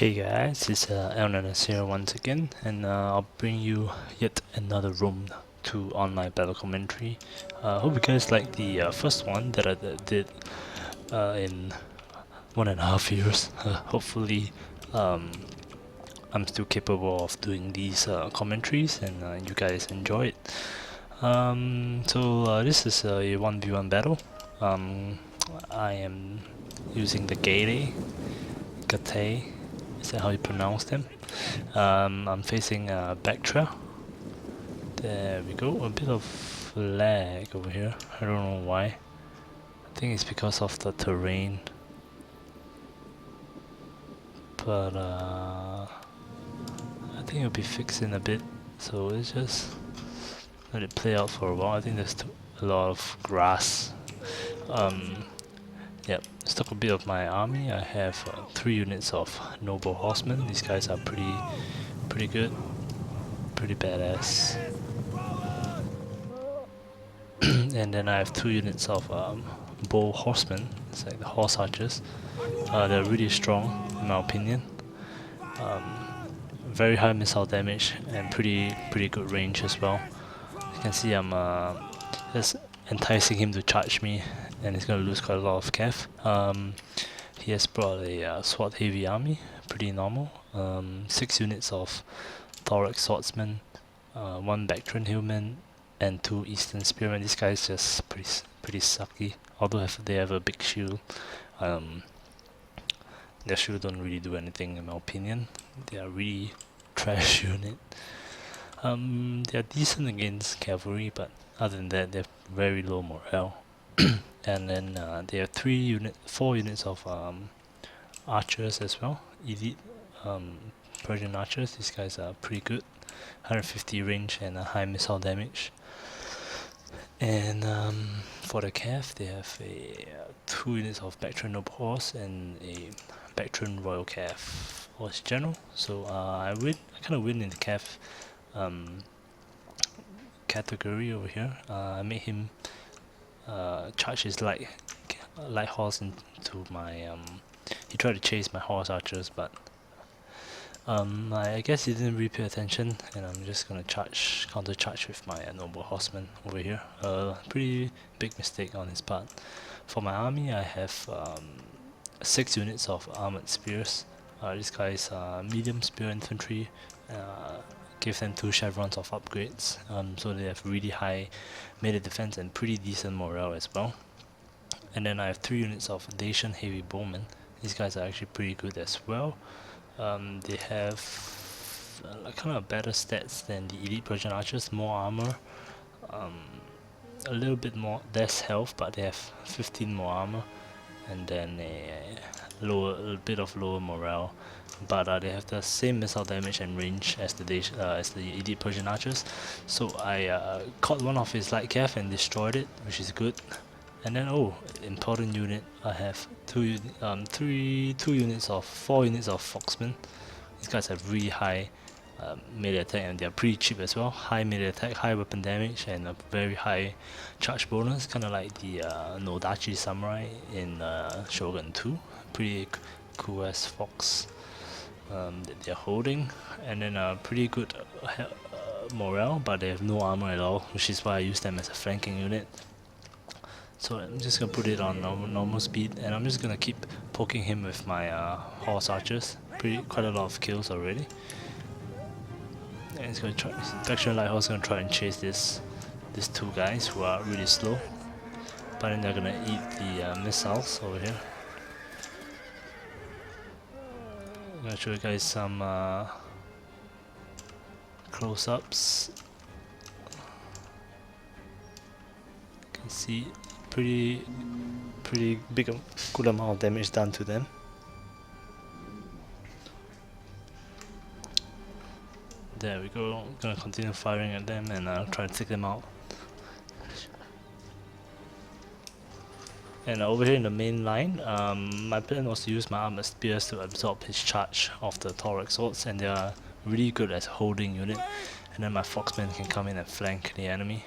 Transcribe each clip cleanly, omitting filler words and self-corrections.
Hey guys, it's Elnanas here once again, and I'll bring you yet another room to online battle commentary. Hope you guys like the first one that I did in 1.5 years. Hopefully, um, I'm still capable of doing these commentaries, and you guys enjoy it. This is a 1v1 battle. I am using the Getae. Is that how you pronounce them? I'm facing Baktria. There we go. A bit of lag over here. I don't know why. I think it's because of the terrain. But I think it'll be fixed in a bit. So let's just let it play out for a while. I think there's a lot of grass. Yep, stock a bit of my army. I have 3 units of noble horsemen. These guys are pretty good, pretty badass. And then I have 2 units of bow horsemen. It's like the horse archers. They're really strong in my opinion. Very high missile damage and pretty good range as well. You can see I'm just enticing him to charge me, and he's gonna lose quite a lot of cav. He has brought a sword heavy army, pretty normal. 6 units of thorax swordsmen, 1 Bactrian hillman, and 2 eastern spearmen. These guys just pretty sucky. Although they have a big shield, their shield don't really do anything in my opinion. They are really trash unit. They are decent against cavalry, but other than that, they're very low morale. And then they have 4 units of archers as well. Elite Persian archers. These guys are pretty good. 150 range and a high missile damage. And for the cav, they have 2 units of Bactrian noble horse and a Bactrian royal cav horse general. So I kind of win in the cav category over here. I made him charge his light horse into my he tried to chase my horse archers, but I guess he didn't really pay attention, and I'm just gonna counter charge with my noble horseman over here. Pretty big mistake on his part. For my army, I have 6 units of armored spears. These guys are medium spear infantry. Give them 2 chevrons of upgrades, so they have really high melee defense and pretty decent morale as well. And then I have 3 units of Dacian heavy bowmen. These guys are actually pretty good as well. They have kind of better stats than the elite Persian archers, more armor, a little bit less health, but they have 15 more armor, and then a bit of lower morale. But they have the same missile damage and range as the elite Persian archers. So I caught one of his light cav and destroyed it, which is good. And then important unit, I have 4 units of foxmen. These guys have really high melee attack, and they are pretty cheap as well. High melee attack, high weapon damage, and a very high charge bonus, kind of like the Nodachi samurai in Shogun 2. Pretty cool as fox that they're holding. And then pretty good morale, but they have no armor at all, which is why I use them as a flanking unit. So I'm just gonna put it on normal speed, and I'm just gonna keep poking him with my horse archers. Quite a lot of kills already. And it's gonna try. Faction light horse gonna try and chase these 2 guys who are really slow, but then they're gonna eat the missiles over here. I'm gonna show you guys some close-ups. You can see pretty big, good amount of damage done to them. There we go. I'm gonna continue firing at them and try to take them out. And over here in the main line, my plan was to use my armored spears to absorb his charge of the thorax swords, and they are really good as a holding unit. And then my foxmen can come in and flank the enemy.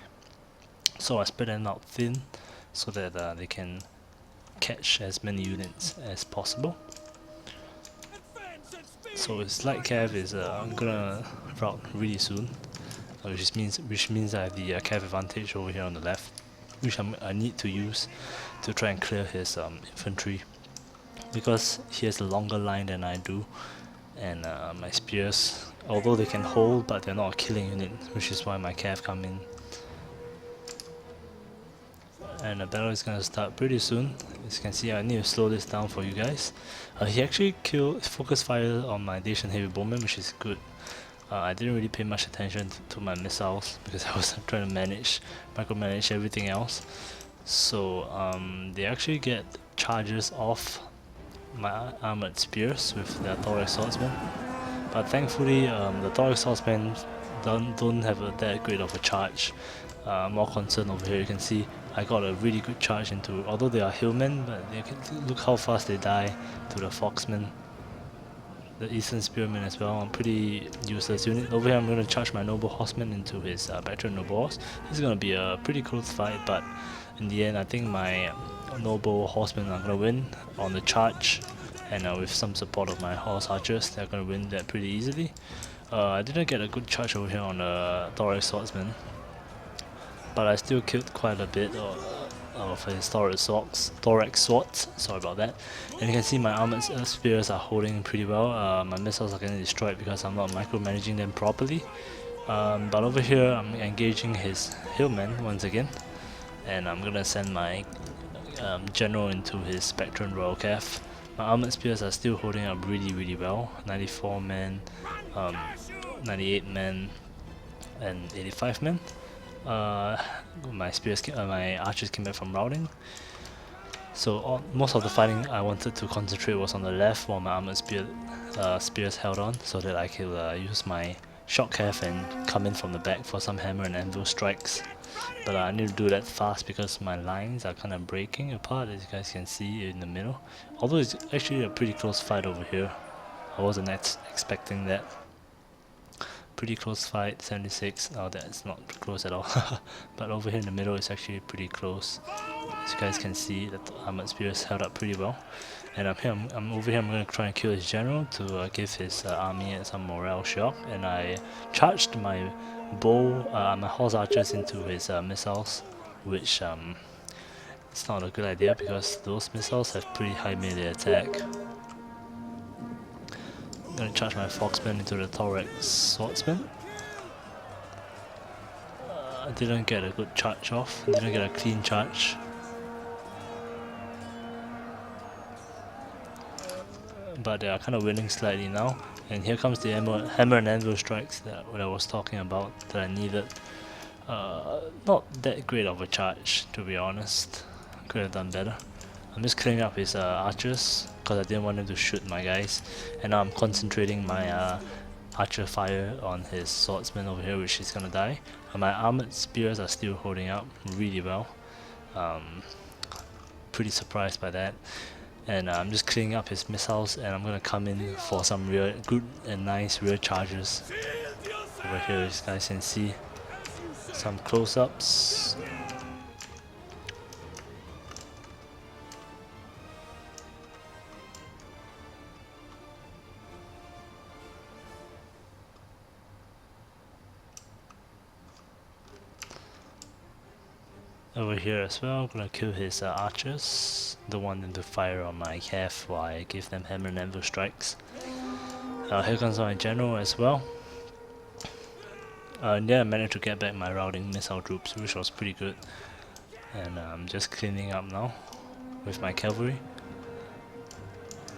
So I spread them out thin, so that they can catch as many units as possible. So his light cav is gonna route really soon, which means I have the cav advantage over here on the left, which I need to use to try and clear his infantry, because he has a longer line than I do, and my spears, although they can hold, but they're not a killing unit, which is why my cav come in. And the battle is gonna start pretty soon. As you can see, I need to slow this down for you guys. He actually focus fire on my Dacian heavy bowman, which is good. I didn't really pay much attention to my missiles because I was trying to micromanage everything else. So they actually get charges off my armored spears with their thorax swordsman. But thankfully, the thorax swordsman don't have that great of a charge. More concerned over here, you can see I got a really good charge into, although they are hillmen, but you can look how fast they die to the foxmen, the eastern spearmen as well. I'm pretty useless unit. Over here I'm going to charge my noble horseman into his Baktria noble horse. This is going to be a pretty close fight, but in the end I think my noble horsemen are going to win on the charge, and with some support of my horse archers, they're going to win that pretty easily. I didn't get a good charge over here on the thorax swordsman, but I still killed quite a bit of his thorax swords, sorry about that. And you can see my armored spears are holding pretty well. My missiles are getting destroyed because I'm not micromanaging them properly. But over here I'm engaging his hillmen once again, and I'm gonna send my general into his Spectrum Royal Cav. My armored spears are still holding up really well. 94 men, 98 men, and 85 men. My archers came back from routing. So most of the fighting I wanted to concentrate was on the left, while my armored spears held on, so that I could use my shock cav and come in from the back for some hammer and anvil strikes. But I need to do that fast because my lines are kind of breaking apart, as you guys can see in the middle. Although it's actually a pretty close fight over here. I wasn't expecting that. Pretty close fight, 76. Oh, that's not close at all. But over here in the middle it's actually pretty close. As you guys can see, the armored spears held up pretty well. And I'm over here, I'm going to try and kill his general to give his army some morale shock. And I charged my my horse archers into his missiles, which it's not a good idea because those missiles have pretty high melee attack. I'm gonna charge my foxman into the thorax swordsman. I didn't get a good charge off, didn't get a clean charge. But they are kind of winning slightly now. And here comes the hammer and anvil strikes that what I was talking about that I needed. Not that great of a charge, to be honest. Could have done better. I'm just cleaning up his archers because I didn't want him to shoot my guys, and now I'm concentrating my archer fire on his swordsman over here, which is gonna die. My armored spears are still holding up really well. Pretty surprised by that. And I'm just cleaning up his missiles, and I'm gonna come in for some good and nice rear charges. Over here, as you guys can see, some close-ups. Over here as well, I'm gonna kill his archers. Don't want them to fire on my cav while I give them hammer and anvil strikes. Here comes my general as well. And then I managed to get back my routing missile troops, which was pretty good. And I'm just cleaning up now with my cavalry.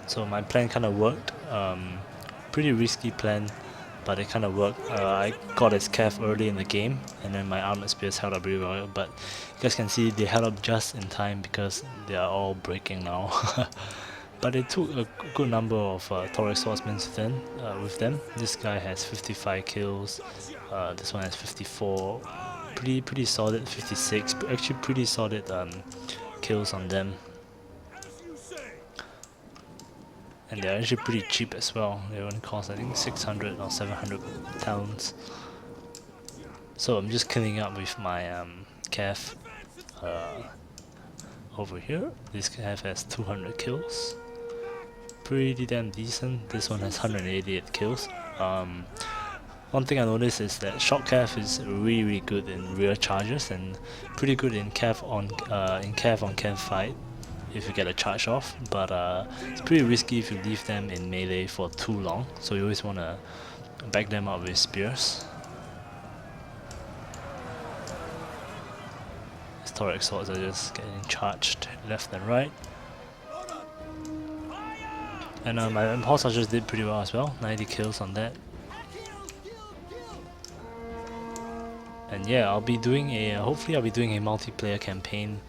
So my plan kind of worked. Pretty risky plan, but it kind of worked. I got his cav early in the game, and then my armored spears held up really well. But you guys can see they held up just in time because they are all breaking now. But they took a good number of thorax swordsmen with them. This guy has 55 kills. This one has 54. Pretty solid. 56. Actually, pretty solid kills on them. And they're actually pretty cheap as well. They only cost I think 600 or 700 talents. So I'm just cleaning up with my cav over here. This cav has 200 kills. pretty damn decent. This one has 188 kills. One thing I noticed is that short cav is really good in rear charges and pretty good in cav on cav fight if you get a charge off, but it's pretty risky if you leave them in melee for too long, so you always want to back them up with spears. Historic swords are just getting charged left and right. And my impulse archers did pretty well as well, 90 kills on that. And yeah, I'll be doing a hopefully I'll be doing a multiplayer campaign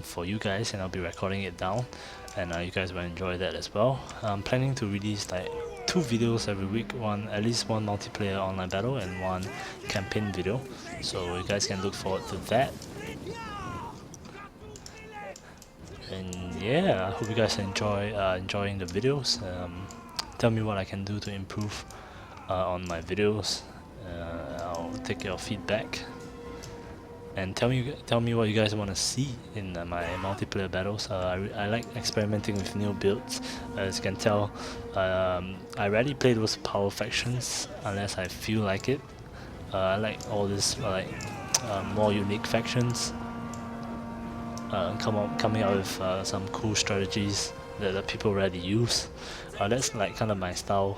for you guys, and I'll be recording it down, and you guys will enjoy that as well. I'm planning to release like 2 videos every week, at least one multiplayer online battle and one campaign video, so you guys can look forward to that. And yeah, I hope you guys enjoy enjoying the videos. Tell me what I can do to improve on my videos. I'll take your feedback and tell me what you guys want to see in my multiplayer battles. I like experimenting with new builds. As you can tell, I rarely play those power factions unless I feel like it. I like all this more unique factions. Coming out with some cool strategies that people rarely use. That's like kind of my style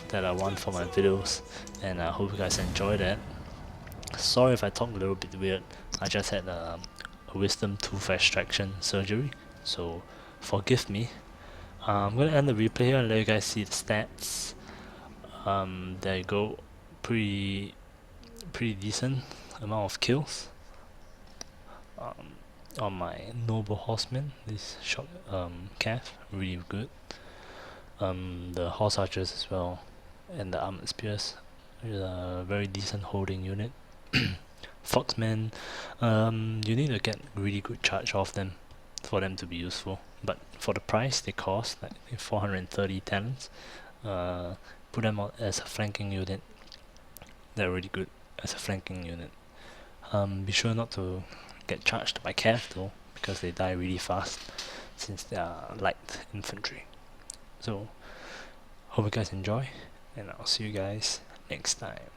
that I want for my videos, and I hope you guys enjoy that. Sorry if I talk a little bit weird, I just had a wisdom tooth extraction surgery, so forgive me. I'm gonna end the replay here and let you guys see the stats. There you go, pretty decent amount of kills on my noble horseman. This short cav, really good. The horse archers as well, and the armored spears is a very decent holding unit. Foxmen, you need to get really good charge off them for them to be useful, but for the price they cost, like 430 talents, put them out as a flanking unit. They're really good as a flanking unit. Be sure not to get charged by cav though, because they die really fast since they are light infantry. So hope you guys enjoy, and I'll see you guys next time.